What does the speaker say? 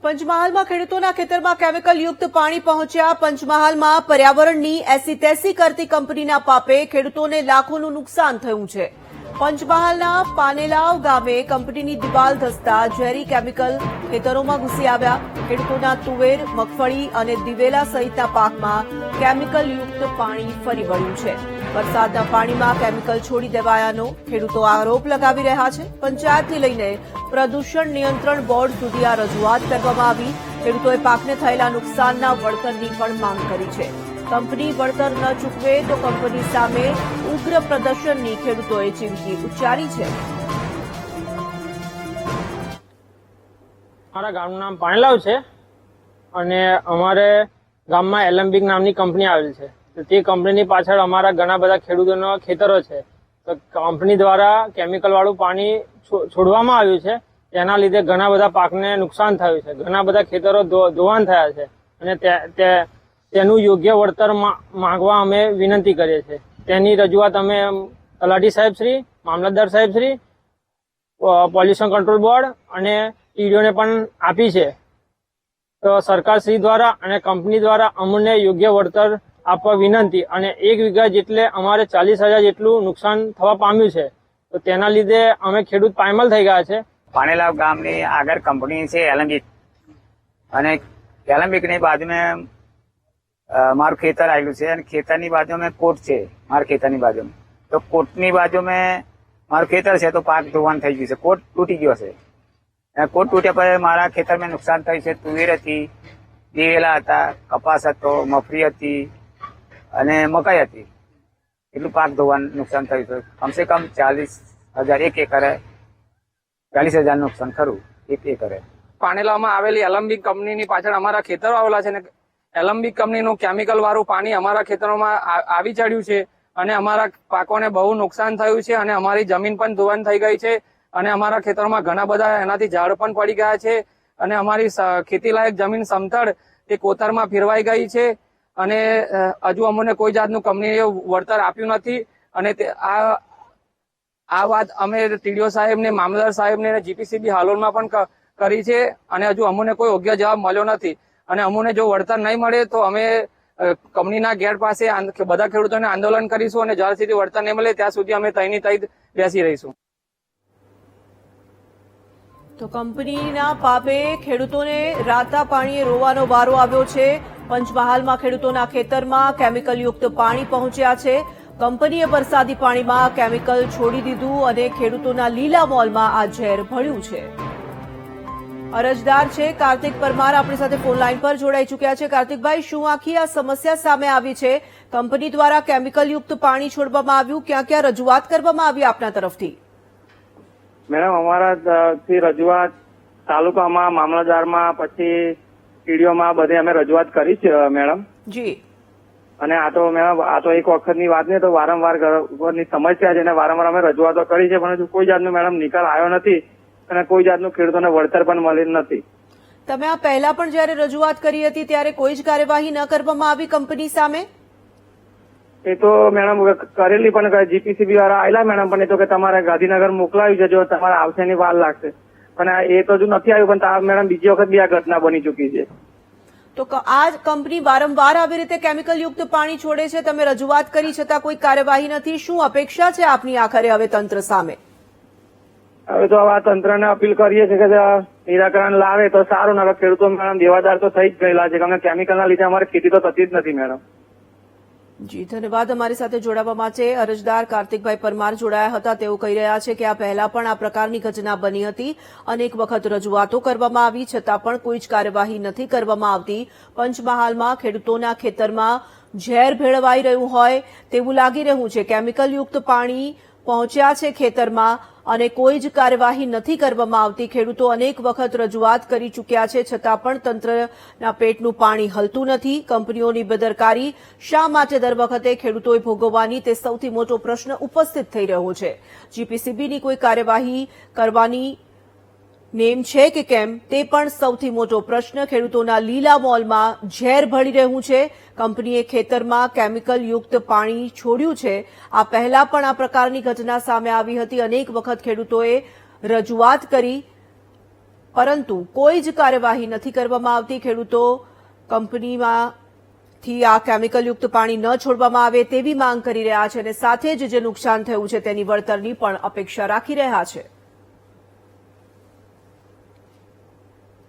પંચમહાલમાં ખેડૂતોના ખેતરમાં કેમિકલ યુક્ત પાણી પહોંચ્યા। પંચમહાલમાં પર્યાવરણની એસી તેસી કરતી કંપનીના પાપે ખેડૂતોને લાખોનું નુકસાન થયું છે। પંચમહાલના પાનેલાવ ગામે કંપનીની દિવાલ ધસતા ઝેરી કેમિકલ ખેતરોમાં ઘૂસી આવ્યા। ખેડૂતોના તુવેર, મગફળી અને દિવેલા સહિતના પાકમાં કેમિકલ યુક્ત પાણી ફરી વળ્યું છે। વરસાદના પાણીમાં કેમિકલ છોડી દેવાયાનો ખેડૂતો આરોપ લગાવી રહ્યા છે। પંચાયતથી લઈને પ્રદૂષણ નિયંત્રણ બોર્ડ સુધી આ રજૂઆત કરવામાં આવી। ખેડૂતોએ પાકને થયેલા નુકસાનના વળતરની પણ માંગ કરી છે। કંપની વળતર ન ચૂકવે તો કંપની સામે ઉગ્ર પ્રદર્શનની ખેડૂતોએ ચીમકી ઉચ્ચારી છે। અમારા ગામનું નામ પાણેલાવ છે અને અમારે ગામમાં એલેમ્બિક નામની કંપની આવેલી છે। તો તે કંપનીની પાછળ અમારા ઘણા બધા ખેડૂતોના ખેતરો છે। તો કંપની દ્વારા કેમિકલ વાળું પાણી છોડવામાં આવ્યું છે। તેના લીધે ઘણા બધા પાકને નુકસાન થયું છે। ઘણા બધા ખેતરો ધોવાણ થયા છે અને તેનું યોગ્ય વળતર માંગવા અમે વિનંતી કરીએ છીએ। તેની રજૂઆત અમે તલાટી સાહેબશ્રી, મામલતદાર સાહેબશ્રી, પોલ્યુશન કંટ્રોલ બોર્ડ અને ટીડીઓને પણ આપી છે। તો સરકારશ્રી દ્વારા અને કંપની દ્વારા અમને યોગ્ય વળતર આપવા વિનંતી। અને 1 વીઘા જેટલે અમારે 40,000 જેટલું નુકસાન થવા પામ્યું છે। તો તેના લીધે અમે ખેડૂત પાયમાલ થઈ ગયા છે। પાનેલાવ ગામની આગળ કંપની છે એલેમ્બિક, અને એલેમ્બિકની બાજુમાં મારું ખેતર આવેલું છે અને ખેતરની બાજુમાં કોટ છે મારા ખેતરની બાજુમાં। તો કોટની બાજુમાં મારું ખેતર છે તો પાક ધોવાણ થઈ ગયું છે। કોટ તૂટી ગયો છે। કોટ તૂટ્યા પછી મારા ખેતરમાં નુકસાન થયું છે। તુવેર હતી, દિવેલા હતા, કપાસ હતો, મગફળી હતી અને મકાઈ હતી। એટલું પાક ધોવાણ નુકસાન થયું છે। કમસે કમ 40,000 એક એકરે 40,000 નુકસાન ખરું એક એકરે। પાનેલાવમાં આવેલી એલેમ્બિક કંપનીની પાછળ અમારા ખેતરો આવેલા છે ને એલેમ્બિક કંપનીનું કેમિકલ વાળું પાણી અમારા ખેતરોમાં આવી ચડ્યું છે અને અમારા પાકોને બહુ નુકસાન થયું છે અને અમારી જમીન પણ ધોવાણ થઈ ગઈ છે અને અમારા ખેતરોમાં ઘણા બધા એનાથી ઝાડ પણ પડી ગયા છે અને અમારી ખેતીલાયક જમીન સમતળ તે કોતરમાં ફેરવાઈ ગઈ છે અને હજુ અમને કોઈ જાતનું કંપનીએ વળતર આપ્યું નથી। અને આ વાત અમે ટીડીઓ સાહેબને, મામલતદાર સાહેબને અને જીપીસીબી હાલોલમાં પણ કરી છે અને હજુ અમને કોઈ યોગ્ય જવાબ મળ્યો નથી। અને અમને જો વળતર નહીં મળે તો અમે કંપનીના ગેટ પાસે બધા ખેડૂતોને આંદોલન કરીશું અને જ્યાં સુધી વળતર નહીં મળે ત્યાં સુધી અમે તઈની તઈ બેસી રહીશું। તો કંપનીના પાપે ખેડૂતોને રાતા પાણીએ રોવાનો વારો આવ્યો છે। પંચમહાલમાં ખેડૂતોના ખેતરમાં કેમિકલ યુક્ત પાણી પહોંચ્યા છે। કંપનીએ વરસાદી પાણીમાં કેમિકલ છોડી દીધું અને ખેડૂતોના લીલા મોલમાં આ ઝેર ભળ્યું છે। અરજદાર છે કાર્તિક પરમાર આપણી સાથે ફોન લાઈન પર જોડાઈ ચૂક્યા છે। કાર્તિકભાઈ, શું આખી આ સમસ્યા સામે આવી છે? કંપની દ્વારા કેમિકલ યુક્ત પાણી છોડવામાં આવ્યું, ક્યાં ક્યાં રજૂઆત કરવામાં આવી આપના તરફથી? મેડમ, અમારાથી રજૂઆત તાલુકામાં, મામલતદારમાં, પછી ટીડીઓમાં બધે અમે રજૂઆત કરી છે મેડમ જી। અને આ તો મેડમ આ તો એક વખતની વાત નહીં, તો વારંવાર ઘરની સમસ્યા છે અને વારંવાર અમે રજૂઆતો કરી છે, પણ હજુ કોઈ જાતનો મેડમ નિકાલ આવ્યો નથી અને કોઈ જાતનું ખેડૂતોને વળતર પણ મળેલ નથી। તમે આ પહેલા પણ જયારે રજૂઆત કરી હતી ત્યારે કોઈ જ કાર્યવાહી ન કરવામાં આવી કંપની સામે? એ તો મેડમ કરેલી, પણ જીપીસીબી વાળા આવેલા મેડમ, પણ એ તો કે તમારે ગાંધીનગર મોકલાવ્યું છે, જો તમારે આવશે એની વાર લાગશે, પણ એ તો હજુ નથી આવ્યું। પણ મેડમ બીજી વખત બી આ ઘટના બની ચૂકી છે। તો આ કંપની વારંવાર આવી રીતે કેમિકલ યુક્ત પાણી છોડે છે, તમે રજૂઆત કરી છતાં કોઈ કાર્યવાહી નથી। શું અપેક્ષા છે આપની આખરે હવે તંત્ર સામે? હવે તો આ તંત્રને અપીલ કરીએ છીએ કે નિરાકરણ લાવે તો સારું, ને ખેડૂતો મેડમ દેવાદાર તો થઈ જ ગયેલા છે, કારણ કે કેમિકલના લીધે અમારી ખેતી તો થતી જ નથી મેડમ। જી, ધન્યવાદ અમારી સાથે જોડાવા માટે। અરજદાર કાર્તિકભાઈ પરમાર જોડાયા હતા। તેઓ કહી રહ્યા છે કે આ પહેલા પણ આ પ્રકારની ઘટના બની હતી, અનેક વખત રજૂઆતો કરવામાં આવી છતાં પણ કોઈ જ કાર્યવાહી નથી કરવામાં આવતી। પંચમહાલમાં ખેડૂતોના ખેતરમાં ઝેર ભેળવાઈ રહ્યું હોય તેવું લાગી રહ્યું છે। કેમિકલ યુક્ત પાણી પહોંચ્યા છે ખેતરમાં અને કોઈ જ કાર્યવાહી નથી કરવામાં આવતી। ખેડૂતો અનેક વખત રજૂઆત કરી ચૂક્યા છે છતાં પણ તંત્રના પેટનું પાણી હલતું નથી। કંપનીઓની બેદરકારી શા માટે દર વખતે ખેડૂતોએ ભોગવવાની, તે સૌથી મોટો પ્રશ્ન ઉપસ્થિત થઈ રહ્યો છે। જીપીસીબીની કોઈ કાર્યવાહી કરવાની નેમ છે કે કેમ, તે પણ સૌથી મોટો પ્રશ્ન। ખેડૂતોના લીલા મોલમાં ઝેર ભળી રહ્યું છે। કંપનીએ ખેતરમાં કેમિકલ યુક્ત પાણી છોડ્યું છે। આ પહેલા પણ આ પ્રકારની ઘટના સામે આવી હતી। અનેક વખત ખેડૂતોએ રજૂઆત કરી, પરંતુ કોઈ જ કાર્યવાહી નથી કરવામાં આવતી. ખેડૂતો કંપનીમાંથી આ કેમિકલયુક્ત પાણી ન છોડવામાં આવે તેવી માંગ કરી રહ્યા છે અને સાથે જ જે નુકસાન થયું છે તેની વળતરની પણ અપેક્ષા રાખી રહ્યા છે.